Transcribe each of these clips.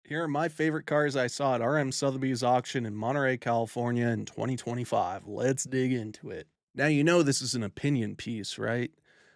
Here are my favorite cars I saw at RM Sotheby's auction in Monterey, California in 2025. Let's dig into it. Now, you know this is an opinion piece, right?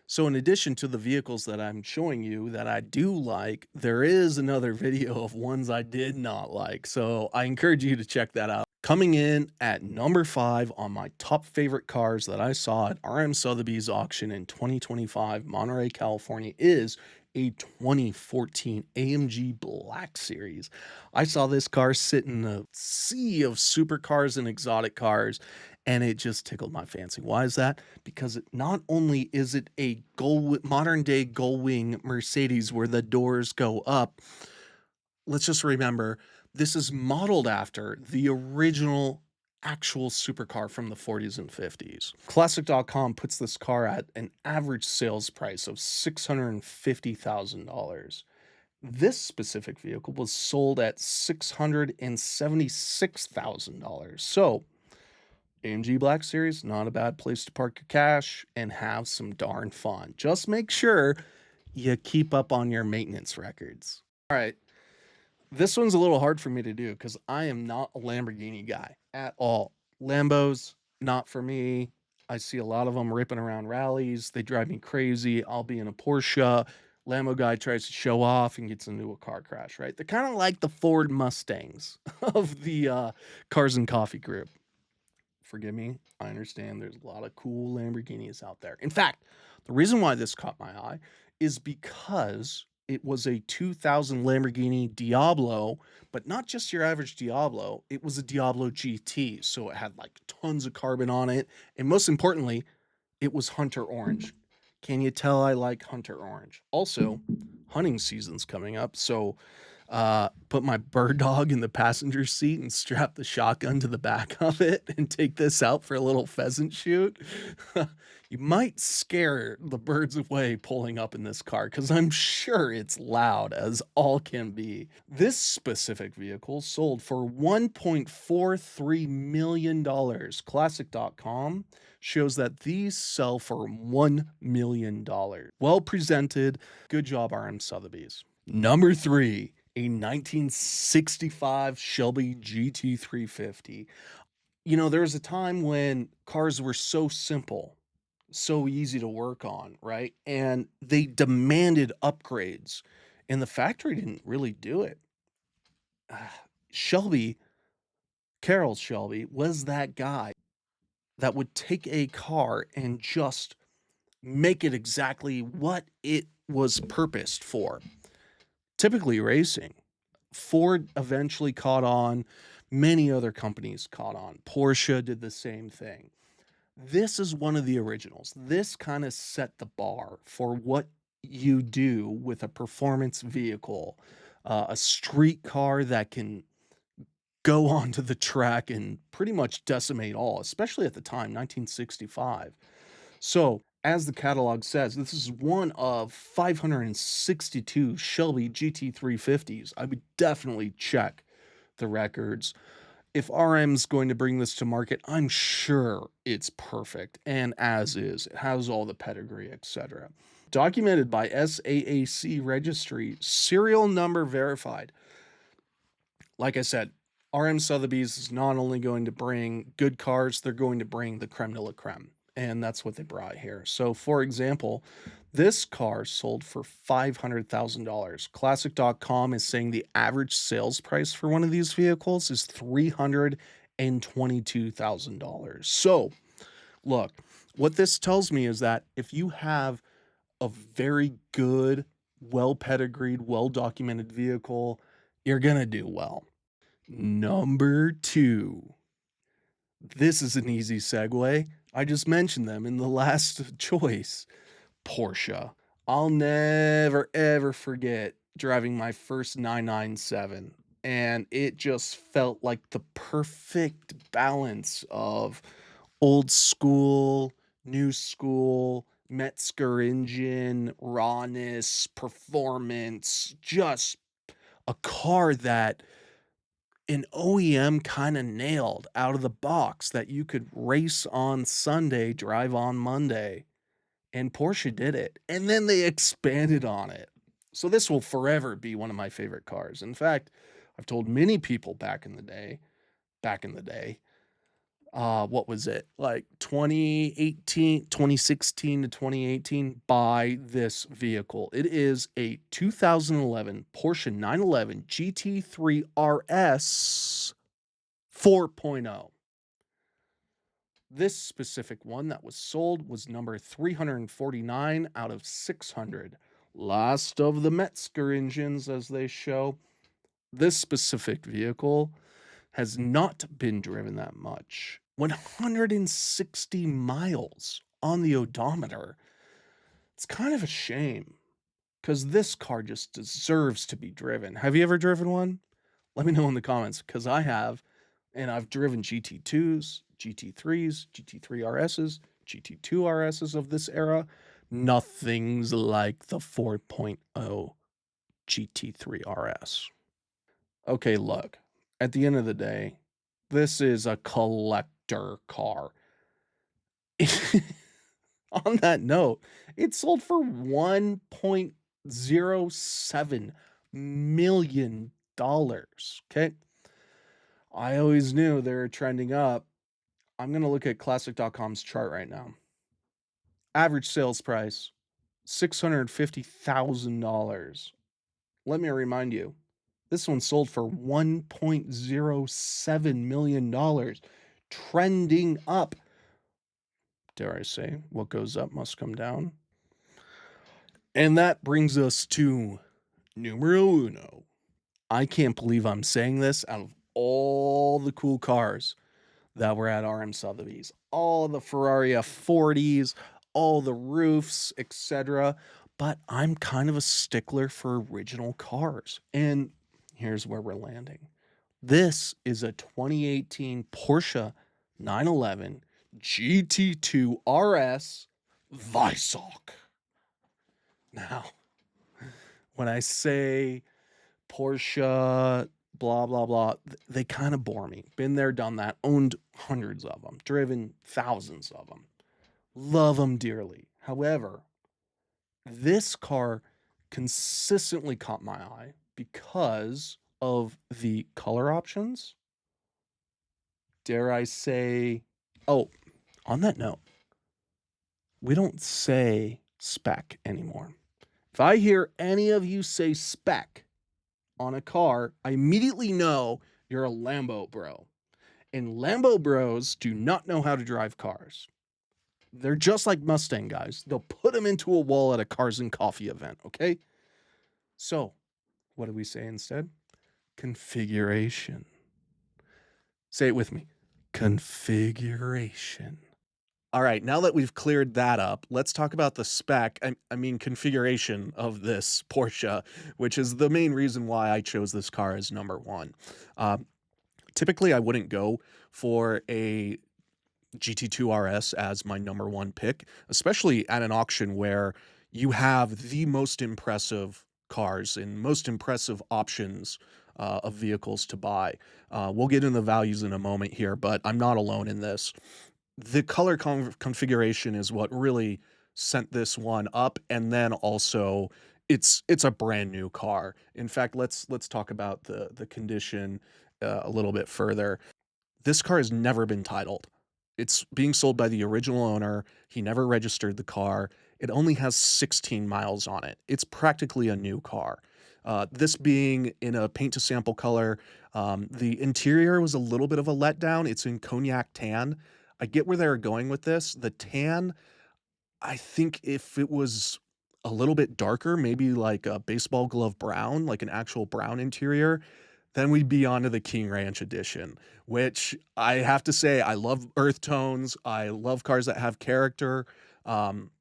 So, in addition to the vehicles that I'm showing you that I do like, there is another video of ones I did not like. So, I encourage you to check that out. Coming in at number 5 on my top favorite cars that I saw at RM Sotheby's auction in 2025, Monterey, California, is a 2014 AMG Black Series. I saw this car sit in a sea of supercars and exotic cars, and it just tickled my fancy. Why is that? Because not only is it a modern day gull wing Mercedes where the doors go up, let's just remember this is modeled after the original actual supercar from the 40s and 50s. Classic.com puts this car at an average sales price of $650,000. This specific vehicle was sold at $676,000. So, AMG Black Series, not a bad place to park your cash and have some darn fun. Just make sure you keep up on your maintenance records. All right. This one's a little hard for me to do because I am not a Lamborghini guy at all. Lambos, not for me. I see a lot of them ripping around rallies. They drive me crazy. I'll be in a Porsche. Lambo guy tries to show off and gets into a car crash, right? They're kind of like the Ford Mustangs of the Cars and Coffee group. Forgive me. I understand there's a lot of cool Lamborghinis out there. In fact, the reason why this caught my eye is because it was a 2000 Lamborghini Diablo, but not just your average Diablo. It was a Diablo GT. So it had like tons of carbon on it. And most importantly, it was Hunter Orange. Can you tell I like Hunter Orange? Also, hunting season's coming up. So put my bird dog in the passenger seat and strap the shotgun to the back of it and take this out for a little pheasant shoot. You might scare the birds away pulling up in this car because I'm sure it's loud as all can be. This specific vehicle sold for $1.43 million. Classic.com shows that these sell for $1 million. Well presented. Good job, RM Sotheby's. Number 3, a 1965 Shelby GT350. You know, there was a time when cars were so simple, so easy to work on, right? And they demanded upgrades, and the factory didn't really do it. Shelby, Carroll Shelby, was that guy that would take a car and just make it exactly what it was purposed for. Typically racing. Ford eventually caught on. Many other companies caught on. Porsche did the same thing. This is one of the originals. This kind of set the bar for what you do with a performance vehicle, a street car that can go onto the track and pretty much decimate all, especially at the time, 1965. So, as the catalog says, this is one of 562 Shelby GT350s. I would definitely check the records. If RM's going to bring this to market, I'm sure it's perfect, and as is. It has all the pedigree, etc. Documented by SAAC registry, serial number verified. Like I said, RM Sotheby's is not only going to bring good cars, they're going to bring the creme de la creme. And that's what they brought here. So, for example, this car sold for $500,000. Classic.com is saying the average sales price for one of these vehicles is $322,000. So, look, what this tells me is that if you have a very good, well pedigreed, well documented vehicle, you're going to do well. Number 2. This is an easy segue. I just mentioned them in the last choice. Porsche. I'll never ever forget driving my first 997, and it just felt like the perfect balance of old school, new school, Metzger engine, rawness, performance, just a car that an OEM kind of nailed out of the box that you could race on Sunday, drive on Monday. And Porsche did it. And then they expanded on it. So this will forever be one of my favorite cars. In fact, I've told many people back in the day, what was it? Like 2018, 2016 to 2018, buy this vehicle. It is a 2011 Porsche 911 GT3 RS 4.0. This specific one that was sold was number 349 out of 600. Last of the Metzger engines, as they show. This specific vehicle has not been driven that much. 160 miles on the odometer. It's kind of a shame because this car just deserves to be driven. Have you ever driven one? Let me know in the comments because I have, and I've driven GT2s, GT3s, GT3 RSs, GT2 RSs of this era. Nothing's like the 4.0 GT3 RS. Okay, look, at the end of the day, this is a collector car. On that note, it sold for $1.07 million. Okay. I always knew they were trending up. I'm going to look at classic.com's chart right now. Average sales price $650,000. Let me remind you, this one sold for $1.07 million, trending up. Dare I say, what goes up must come down. And that brings us to numero uno. I can't believe I'm saying this out of all the cool cars that were at RM Sotheby's, all the Ferrari F40s, all the roofs, etc. But I'm kind of a stickler for original cars. And here's where we're landing. This is a 2018 Porsche 911 GT2 RS Weissach. Now, when I say Porsche, blah, blah, blah, they kind of bore me. Been there, done that, owned hundreds of them, driven thousands of them, love them dearly. However, this car consistently caught my eye because of the color options. Dare I say, oh, on that note, we don't say spec anymore. If I hear any of you say spec on a car, I immediately know you're a Lambo bro. And Lambo bros do not know how to drive cars. They're just like Mustang guys. They'll put them into a wall at a Cars and Coffee event, okay? So, what do we say instead? Configuration. Say it with me. Configuration. All right, now that we've cleared that up, let's talk about the spec, I mean configuration of this Porsche, which is the main reason why I chose this car as number one. Typically, I wouldn't go for a GT2 RS as my number one pick, especially at an auction where you have the most impressive cars and most impressive options of vehicles to buy. We'll get into the values in a moment here, but I'm not alone in this. The color configuration is what really sent this one up, and then also it's a brand new car. In fact, let's talk about the condition a little bit further. This car has never been titled. It's being sold by the original owner. He never registered the car. It only has 16 miles on it. It's practically a new car. This being in a paint to sample color, the interior was a little bit of a letdown. It's in cognac tan. I get where they're going with this. The tan, I think if it was a little bit darker, maybe like a baseball glove brown, like an actual brown interior, then we'd be on to the King Ranch edition, which I have to say, I love earth tones. I love cars that have character. Um,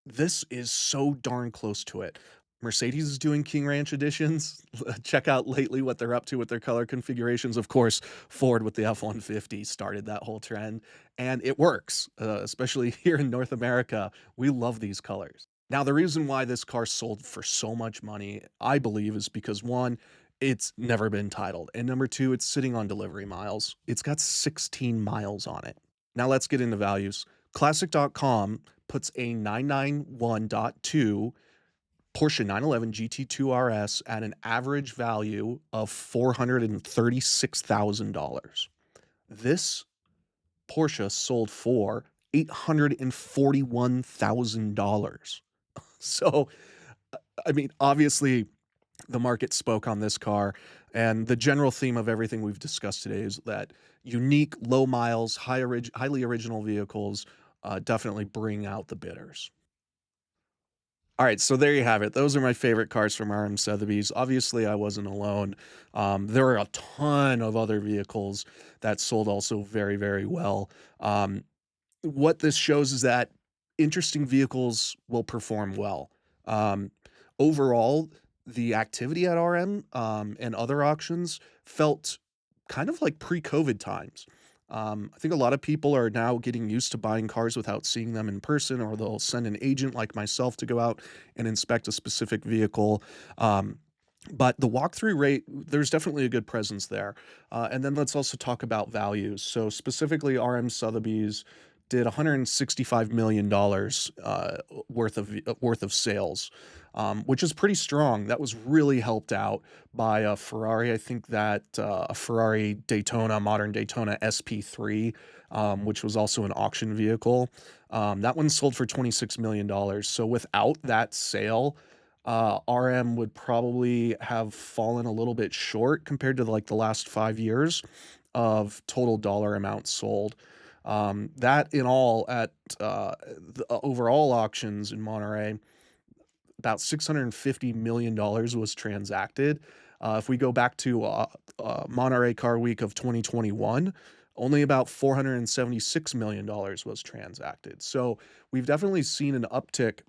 this is so darn close to it. Mercedes is doing King Ranch editions. Check out lately what they're up to with their color configurations. Of course, Ford with the F-150 started that whole trend, and it works, especially here in North America. We love these colors. Now, the reason why this car sold for so much money, I believe, is because one, it's never been titled, and number two, it's sitting on delivery miles. It's got 16 miles on it. Now let's get into values. Classic.com puts a 991.2 Porsche 911 GT2 RS at an average value of $436,000. This Porsche sold for $841,000. So, I mean, obviously, the market spoke on this car, and the general theme of everything we've discussed today is that unique, low miles, highly original vehicles definitely bring out the bidders. All right, so there you have it. Those are my favorite cars from RM Sotheby's. Obviously, I wasn't alone. There are a ton of other vehicles that sold also very, very well. What this shows is that interesting vehicles will perform well. Um, Overall, the activity at RM and other auctions felt kind of like pre-COVID times. I think a lot of people are now getting used to buying cars without seeing them in person, or they'll send an agent like myself to go out and inspect a specific vehicle. Um, but the walkthrough rate, there's definitely a good presence there. And then let's also talk about values. So specifically, RM Sotheby's did $165 million worth of sales, which is pretty strong. That was really helped out by a Ferrari. I think that a Ferrari Daytona, modern Daytona SP3, which was also an auction vehicle. That one sold for $26 million. So without that sale, RM would probably have fallen a little bit short compared to like the last 5 years of total dollar amount sold. That in all at the overall auctions in Monterey, about $650 million was transacted. If we go back to Monterey Car Week of 2021, only about $476 million was transacted. So we've definitely seen an uptick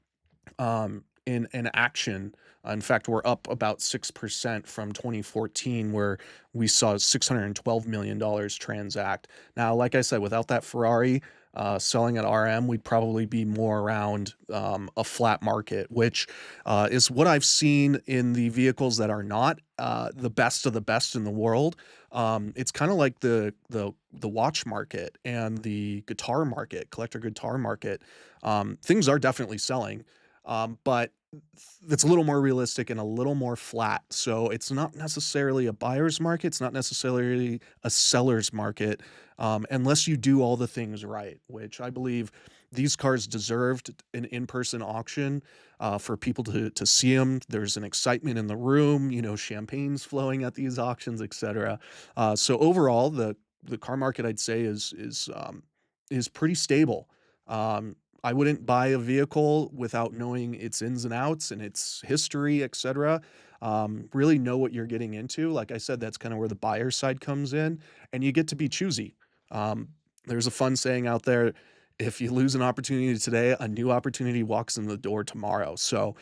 in action. In fact, we're up about 6% from 2014, where we saw $612 million transact. Now, like I said, without that Ferrari selling at RM, we'd probably be more around a flat market, which is what I've seen in the vehicles that are not the best of the best in the world. It's kind of like the watch market and the guitar market, collector guitar market. Things are definitely selling, but it's a little more realistic and a little more flat. So it's not necessarily a buyer's market. It's not necessarily a seller's market, unless you do all the things right, which I believe these cars deserved an in-person auction for people to see them. There's an excitement in the room, champagne's flowing at these auctions, etc. So overall, the car market, I'd say, is pretty stable. I wouldn't buy a vehicle without knowing its ins and outs and its history, etc. Really know what you're getting into. Like I said, that's kind of where the buyer side comes in, and you get to be choosy. Um, there's a fun saying out there: if you lose an opportunity today, a new opportunity walks in the door tomorrow. So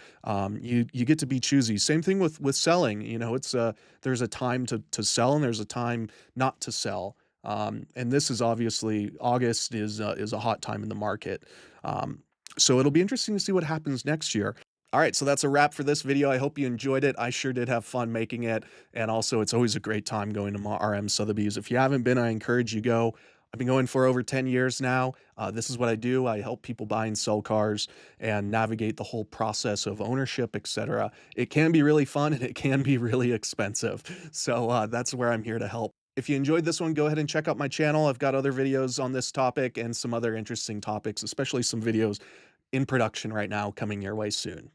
you get to be choosy. Same thing with selling. It's there's a time to sell and there's a time not to sell. And this is obviously August is a hot time in the market. Um, so it'll be interesting to see what happens next year. All right, so that's a wrap for this video. I hope you enjoyed it. I sure did have fun making it, and also it's always a great time going to RM Sotheby's. If you haven't been, I encourage you go. I've been going for over 10 years now. This is what I do. I help people buy and sell cars and navigate the whole process of ownership, etc. It can be really fun and it can be really expensive. So that's where I'm here to help. If you enjoyed this one, go ahead and check out my channel. I've got other videos on this topic and some other interesting topics, especially some videos in production right now coming your way soon.